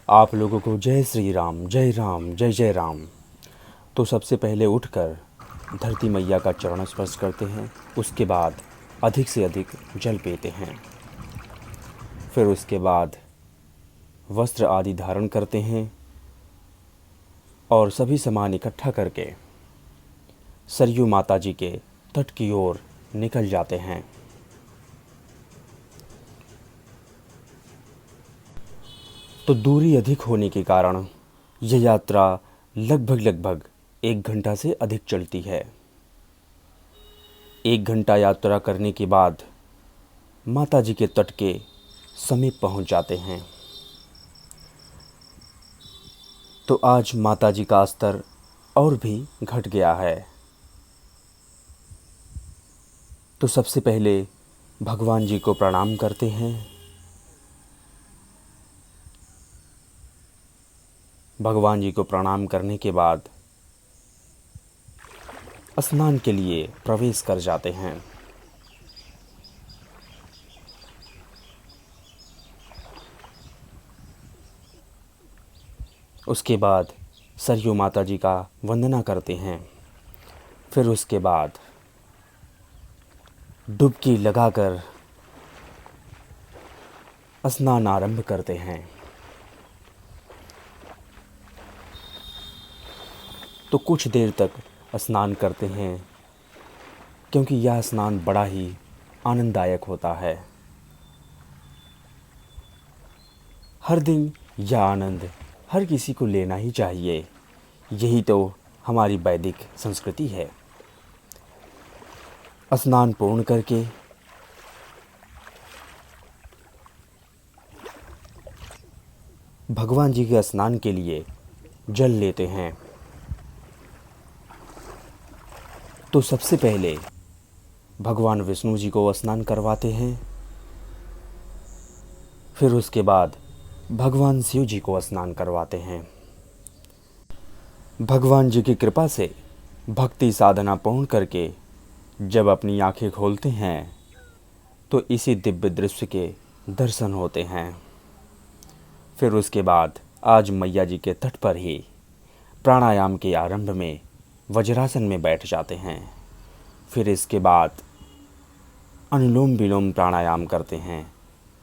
आप लोगों को जय श्री राम, जय राम, जय जय राम। तो सबसे पहले उठकर धरती मैया का चरण स्पर्श करते हैं। उसके बाद अधिक से अधिक जल पीते हैं। फिर उसके बाद वस्त्र आदि धारण करते हैं और सभी सामान इकट्ठा करके सरयू माता जी के तट की ओर निकल जाते हैं। तो दूरी अधिक होने के कारण यह यात्रा लगभग 1 घंटा से अधिक चलती है। 1 घंटा यात्रा करने के बाद माता जी के तट के समीप पहुंच जाते हैं। तो आज माता जी का स्तर और भी घट गया है। तो सबसे पहले भगवान जी को प्रणाम करते हैं। भगवान जी को प्रणाम करने के बाद स्नान के लिए प्रवेश कर जाते हैं। उसके बाद सरयू माता जी का वंदना करते हैं। फिर उसके बाद डुबकी लगाकर स्नान आरंभ करते हैं। तो कुछ देर तक स्नान करते हैं, क्योंकि यह स्नान बड़ा ही आनंददायक होता है। हर दिन यह आनंद हर किसी को लेना ही चाहिए। यही तो हमारी वैदिक संस्कृति है। स्नान पूर्ण करके भगवान जी के स्नान के लिए जल लेते हैं। तो सबसे पहले भगवान विष्णु जी को स्नान करवाते हैं। फिर उसके बाद भगवान शिव जी को स्नान करवाते हैं। भगवान जी की कृपा से भक्ति साधना पूर्ण करके जब अपनी आंखें खोलते हैं तो इसी दिव्य दृश्य के दर्शन होते हैं। फिर उसके बाद आज मैया जी के तट पर ही प्राणायाम के आरंभ में वज्रासन में बैठ जाते हैं। फिर इसके बाद अनुलोम विलोम प्राणायाम करते हैं।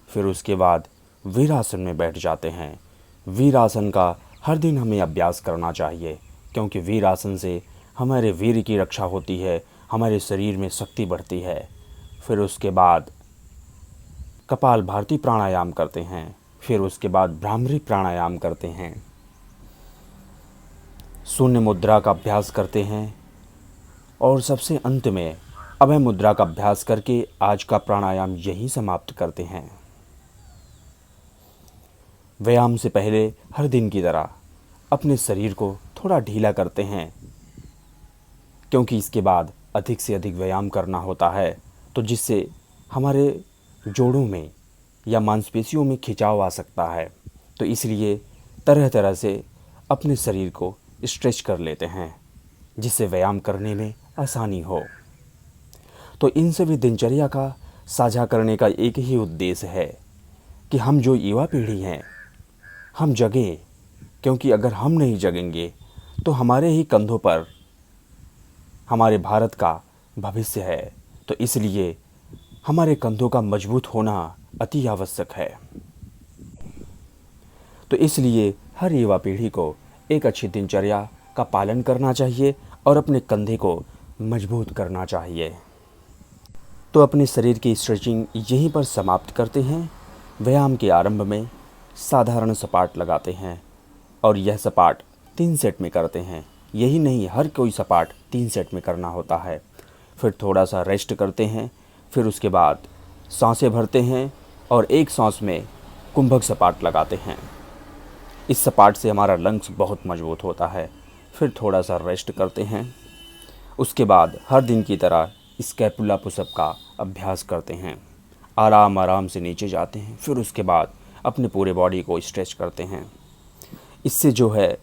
फिर उसके बाद वीरासन में बैठ जाते हैं। वीरासन का हर दिन हमें अभ्यास करना चाहिए, क्योंकि वीरासन से हमारे वीर की रक्षा होती है, हमारे शरीर में शक्ति बढ़ती है। फिर उसके बाद कपाल भारती प्राणायाम करते हैं। फिर उसके बाद भ्रामरी प्राणायाम करते हैं। शून्य मुद्रा का अभ्यास करते हैं और सबसे अंत में अभय मुद्रा का अभ्यास करके आज का प्राणायाम यहीं समाप्त करते हैं। व्यायाम से पहले हर दिन की तरह अपने शरीर को थोड़ा ढीला करते हैं, क्योंकि इसके बाद अधिक से अधिक व्यायाम करना होता है, तो जिससे हमारे जोड़ों में या मांसपेशियों में खिंचाव आ सकता है। तो इसलिए तरह तरह से अपने शरीर को स्ट्रेच कर लेते हैं, जिससे व्यायाम करने में आसानी हो। तो इन सभी दिनचर्या का साझा करने का एक ही उद्देश्य है कि हम जो युवा पीढ़ी हैं, हम जगें, क्योंकि अगर हम नहीं जगेंगे तो हमारे ही कंधों पर हमारे भारत का भविष्य है। तो इसलिए हमारे कंधों का मजबूत होना अति आवश्यक है। तो इसलिए हर युवा पीढ़ी को एक अच्छी दिनचर्या का पालन करना चाहिए और अपने कंधे को मजबूत करना चाहिए। तो अपने शरीर की स्ट्रेचिंग यहीं पर समाप्त करते हैं। व्यायाम के आरंभ में साधारण सपाट लगाते हैं और यह सपाट 3 सेट में करते हैं। यही नहीं, हर कोई सपाट 3 सेट में करना होता है। फिर थोड़ा सा रेस्ट करते हैं। फिर उसके बाद सांसें भरते हैं और एक सांस में कुंभक सपाट लगाते हैं। इस सपाट से हमारा लंग्स बहुत मजबूत होता है। फिर थोड़ा सा रेस्ट करते हैं। उसके बाद हर दिन की तरह स्कैपुला पुशअप का अभ्यास करते हैं। आराम आराम से नीचे जाते हैं। फिर उसके बाद अपने पूरे बॉडी को स्ट्रेच करते हैं। इससे जो है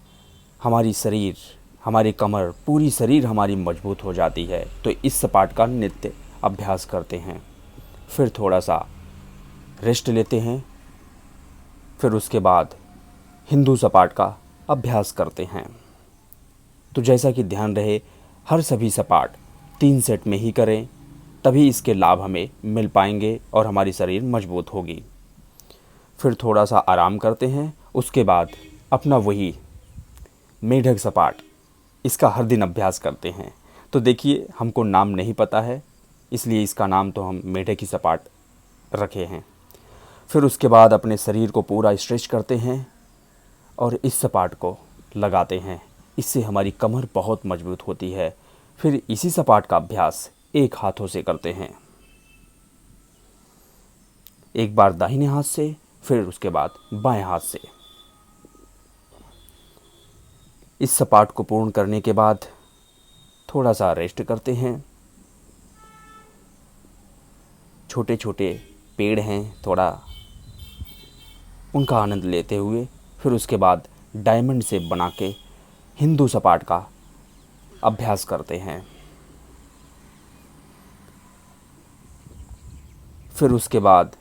हमारी शरीर, हमारी कमर, पूरी शरीर हमारी मजबूत हो जाती है। तो इस सपाट का नित्य अभ्यास करते हैं। फिर थोड़ा सा रेस्ट लेते हैं। फिर उसके बाद हिंदू सपाट का अभ्यास करते हैं। तो जैसा कि ध्यान रहे, हर सभी सपाट 3 सेट में ही करें, तभी इसके लाभ हमें मिल पाएंगे और हमारी शरीर मजबूत होगी। फिर थोड़ा सा आराम करते हैं, उसके बाद अपना वही मेढक सपाट, इसका हर दिन अभ्यास करते हैं। तो देखिए, हमको नाम नहीं पता है, इसलिए इसका नाम तो हम मेढक की सपाट रखे हैं। फिर उसके बाद अपने शरीर को पूरा स्ट्रेच करते हैं और इस सपाट को लगाते हैं। इससे हमारी कमर बहुत मजबूत होती है। फिर इसी सपाट का अभ्यास एक हाथों से करते हैं, एक बार दाहिने हाथ से, फिर उसके बाद बाएं हाथ से। इस सपाट को पूर्ण करने के बाद थोड़ा सा रेस्ट करते हैं। छोटे छोटे पेड़ हैं, थोड़ा उनका आनंद लेते हुए फिर उसके बाद डायमंड से बना के हिंदू सपाट का अभ्यास करते हैं। फिर उसके बाद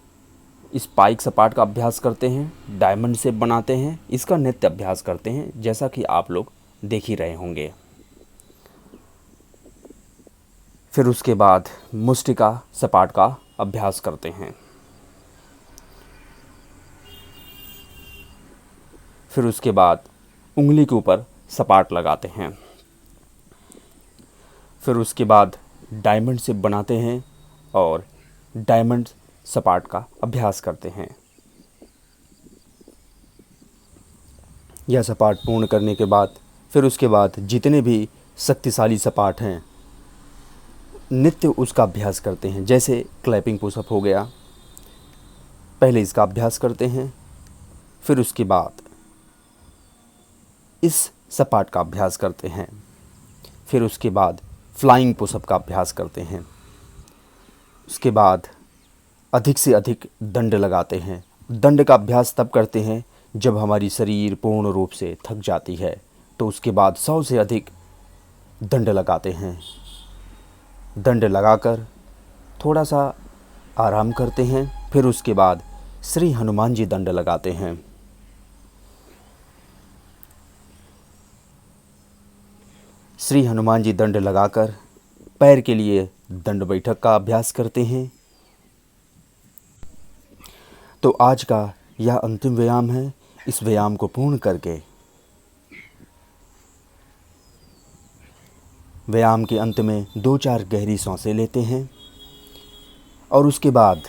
स्पाइक सपाट का अभ्यास करते हैं, डायमंड से बनाते हैं, इसका नित्य अभ्यास करते हैं, जैसा कि आप लोग देख ही रहे होंगे। फिर उसके बाद मुष्टिका सपाट का अभ्यास करते हैं। फिर उसके बाद उंगली के ऊपर सपाट लगाते हैं। फिर उसके बाद डायमंड से बनाते हैं और डायमंड सपाट का अभ्यास करते हैं। यह सपाट पूर्ण करने के बाद फिर उसके बाद जितने भी शक्तिशाली सपाट हैं, नित्य उसका अभ्यास करते हैं। जैसे क्लैपिंग पुशअप हो गया, पहले इसका अभ्यास करते हैं। फिर उसके बाद इस सपाट का अभ्यास करते हैं। फिर उसके बाद फ्लाइंग पुशअप का अभ्यास करते हैं। उसके बाद अधिक से अधिक दंड लगाते हैं। दंड का अभ्यास तब करते हैं जब हमारी शरीर पूर्ण रूप से थक जाती है, तो उसके बाद 100 से अधिक दंड लगाते हैं। दंड लगाकर थोड़ा सा आराम करते हैं। फिर उसके बाद श्री हनुमान जी दंड लगाते हैं। श्री हनुमान जी दंड लगाकर पैर के लिए दंड बैठक का अभ्यास करते हैं। तो आज का यह अंतिम व्यायाम है। इस व्यायाम को पूर्ण करके व्यायाम के अंत में 2-4 गहरी सांसें लेते हैं और उसके बाद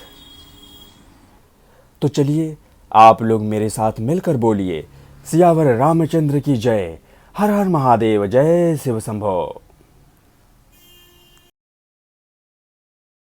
तो चलिए आप लोग मेरे साथ मिलकर बोलिए, सियावर रामचंद्र की जय, हर हर महादेव, जय शिव शंभो।